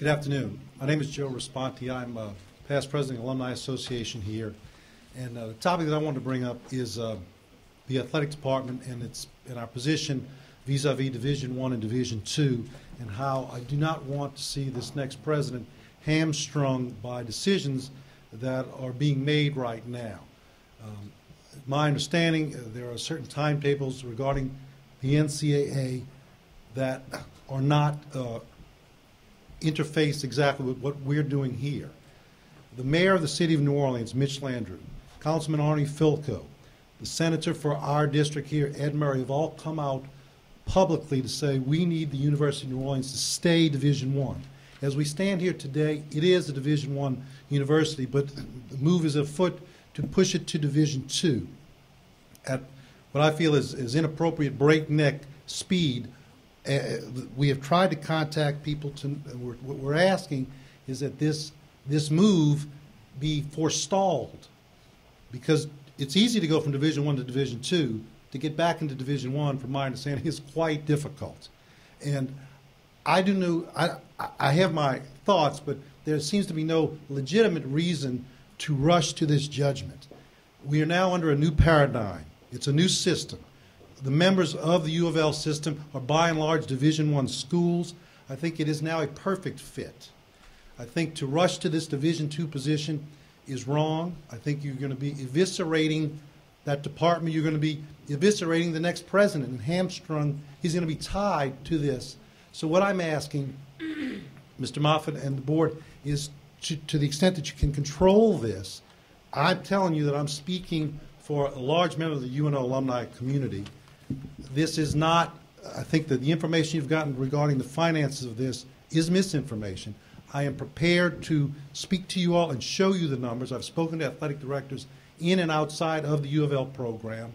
Good afternoon. My name is Joe Responti. I'm past president of the Alumni Association here. And the topic that I wanted to bring up is the athletic department and our position vis-a-vis Division I and Division II, and how I do not want to see this next president hamstrung by decisions that are being made right now. My understanding, there are certain timetables regarding the NCAA that are not interfaced exactly with what we're doing here. The mayor of the city of New Orleans, Mitch Landrieu, Councilman Arnie Filko, the senator for our district here, Ed Murray, have all come out publicly to say we need the University of New Orleans to stay Division I. As we stand here today, it is a Division I university, but the move is afoot to push it to Division II at what I feel is inappropriate breakneck speed. We have tried to contact people. What we're asking is that this move be forestalled, because it's easy to go from Division I to Division II. To get back into Division I, from my understanding, is quite difficult. And I have my thoughts, but there seems to be no legitimate reason to rush to this judgment. We are now under a new paradigm. It's a new system. The members of the U of L system are by and large Division I schools. I think it is now a perfect fit. I think to rush to this Division II position is wrong. I think you're going to be eviscerating that department. You're going to be eviscerating the next president, and hamstrung. He's going to be tied to this. So what I'm asking, Mr. Moffitt and the board, is to the extent that you can control this, I'm telling you that I'm speaking for a large member of the UNO alumni community. This is not, I think that the information you've gotten regarding the finances of this is misinformation. I am prepared to speak to you all and show you the numbers. I've spoken to athletic directors in and outside of the U of L program,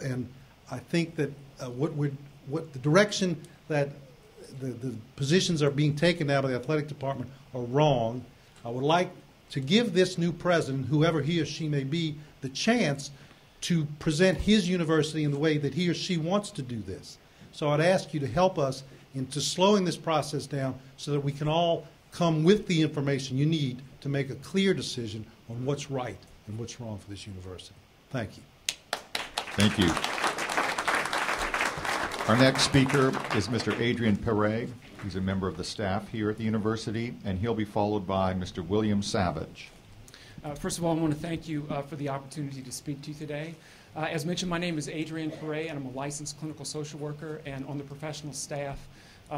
and I think that what the direction that the positions are being taken now by the athletic department are wrong. I would like to give this new president, whoever he or she may be, the chance to present his university in the way that he or she wants to do this. So I'd ask you to help us into slowing this process down so that we can all come with the information you need to make a clear decision on what's right and what's wrong for this university. Thank you. Thank you. Our next speaker is Mr. Adrian Perret. He's a member of the staff here at the university, and he'll be followed by Mr. William Savage. First of all, I want to thank you for the opportunity to speak to you today. As mentioned, my name is Adrian Perret, and I'm a licensed clinical social worker and on the professional staff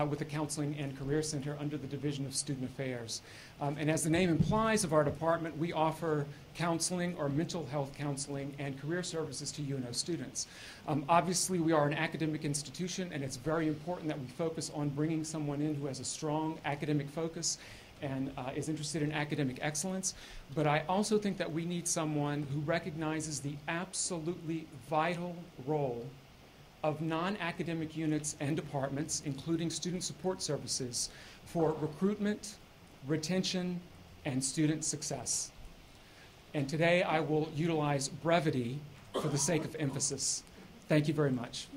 with the Counseling and Career Center under the Division of Student Affairs. And as the name implies of our department, we offer counseling or mental health counseling and career services to UNO students. Obviously, we are an academic institution, and it's very important that we focus on bringing someone in who has a strong academic focus and is interested in academic excellence. But I also think that we need someone who recognizes the absolutely vital role of non-academic units and departments, including student support services, for recruitment, retention, and student success. And today I will utilize brevity for the sake of emphasis. Thank you very much.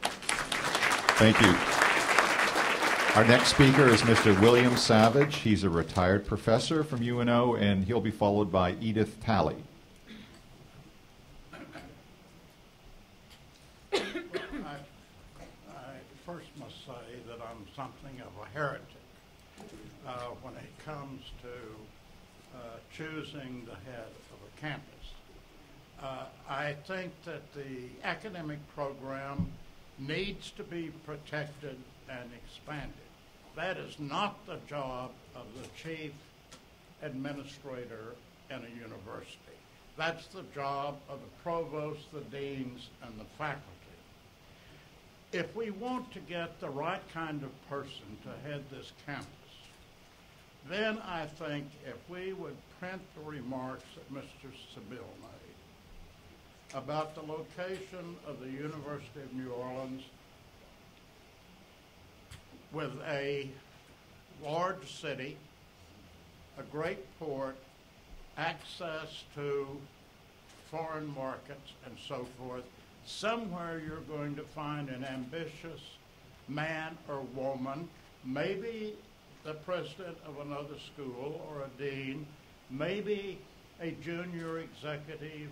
Thank you. Our next speaker is Mr. William Savage. He's a retired professor from UNO, and he'll be followed by Edith Talley. First must say that I'm something of a heretic when it comes to choosing the head of a campus. I think that the academic program needs to be protected and expanded. That is not the job of the chief administrator in a university. That's the job of the provost, the deans, and the faculty. If we want to get the right kind of person to head this campus, then I think if we would print the remarks that Mr. Seville made about the location of the University of New Orleans with a large city, a great port, access to foreign markets, and so forth, somewhere you're going to find an ambitious man or woman, maybe the president of another school or a dean, maybe a junior executive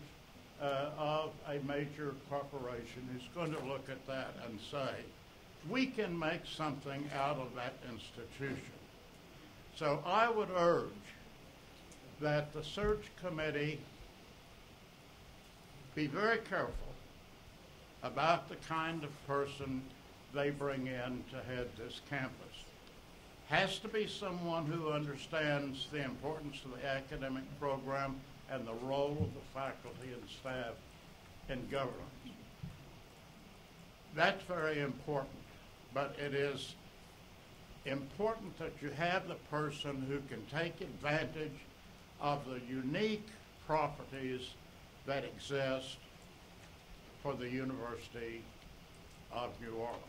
of a major corporation who's going to look at that and say, we can make something out of that institution. So I would urge that the search committee be very careful about the kind of person they bring in to head this campus. Has to be someone who understands the importance of the academic program and the role of the faculty and staff in governance. That's very important, but it is important that you have the person who can take advantage of the unique properties that exist for the University of New Orleans.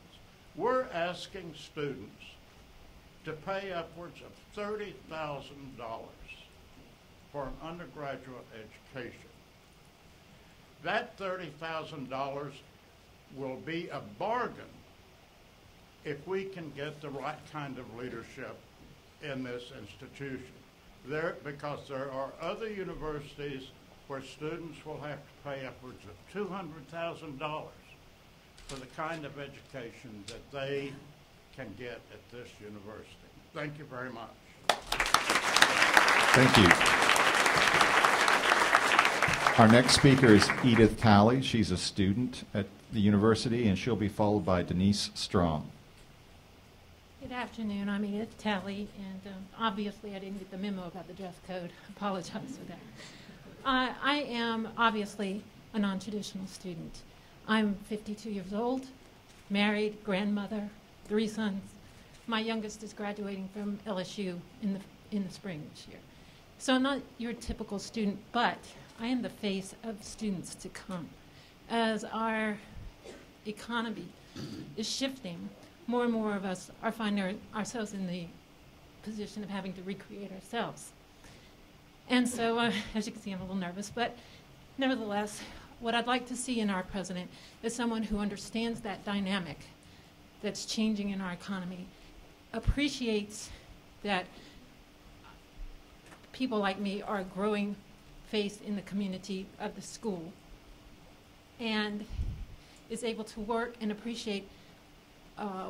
We're asking students to pay upwards of $30,000 for an undergraduate education. That $30,000 will be a bargain if we can get the right kind of leadership in this institution. Because there are other universities where students will have to pay upwards of $200,000 for the kind of education that they can get at this university. Thank you very much. Thank you. Our next speaker is Edith Talley. She's a student at the university, and she'll be followed by Denise Strong. Good afternoon. I'm Edith Talley, and obviously I didn't get the memo about the dress code. I apologize for that. I am obviously a non-traditional student. I'm 52 years old, married, grandmother, 3 sons. My youngest is graduating from LSU in the spring this year. So I'm not your typical student, but I am the face of students to come. As our economy is shifting, more and more of us are finding ourselves in the position of having to recreate ourselves. And so, as you can see, I'm a little nervous, but nevertheless, what I'd like to see in our president is someone who understands that dynamic that's changing in our economy, appreciates that people like me are a growing face in the community of the school, and is able to work and appreciate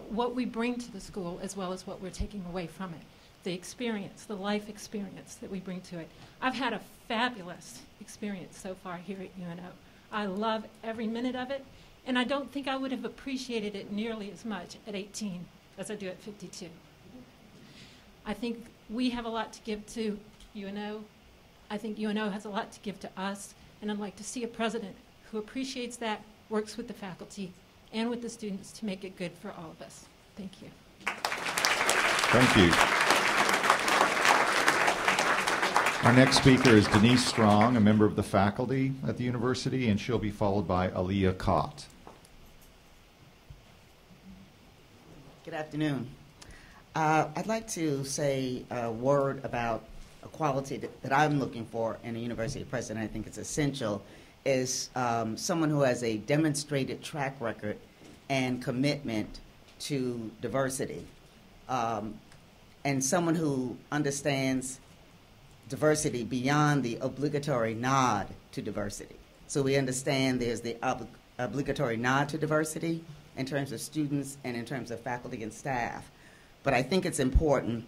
what we bring to the school as well as what we're taking away from it. The experience, the life experience that we bring to it. I've had a fabulous experience so far here at UNO. I love every minute of it, and I don't think I would have appreciated it nearly as much at 18 as I do at 52. I think we have a lot to give to UNO. I think UNO has a lot to give to us, and I'd like to see a president who appreciates that, works with the faculty and with the students to make it good for all of us. Thank you. Thank you. Our next speaker is Denise Strong, a member of the faculty at the university, and she'll be followed by Aaliyah Cott. Good afternoon. I'd like to say a word about a quality that I'm looking for in a university president. I think it's essential, is someone who has a demonstrated track record and commitment to diversity, and someone who understands diversity beyond the obligatory nod to diversity. So we understand there's the obligatory nod to diversity in terms of students and in terms of faculty and staff. But I think it's important,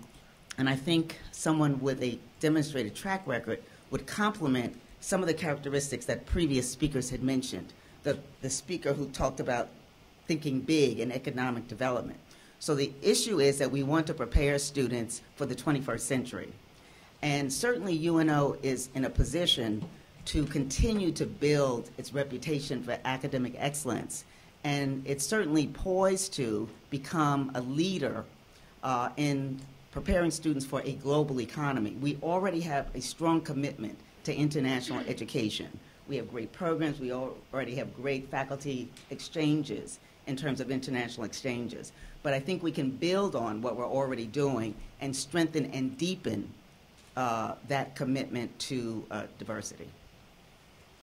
and I think someone with a demonstrated track record would complement some of the characteristics that previous speakers had mentioned. The speaker who talked about thinking big in economic development. So the issue is that we want to prepare students for the 21st century. And certainly UNO is in a position to continue to build its reputation for academic excellence. And it's certainly poised to become a leader in preparing students for a global economy. We already have a strong commitment to international education. We have great programs. We already have great faculty exchanges in terms of international exchanges. But I think we can build on what we're already doing and strengthen and deepen that commitment to diversity.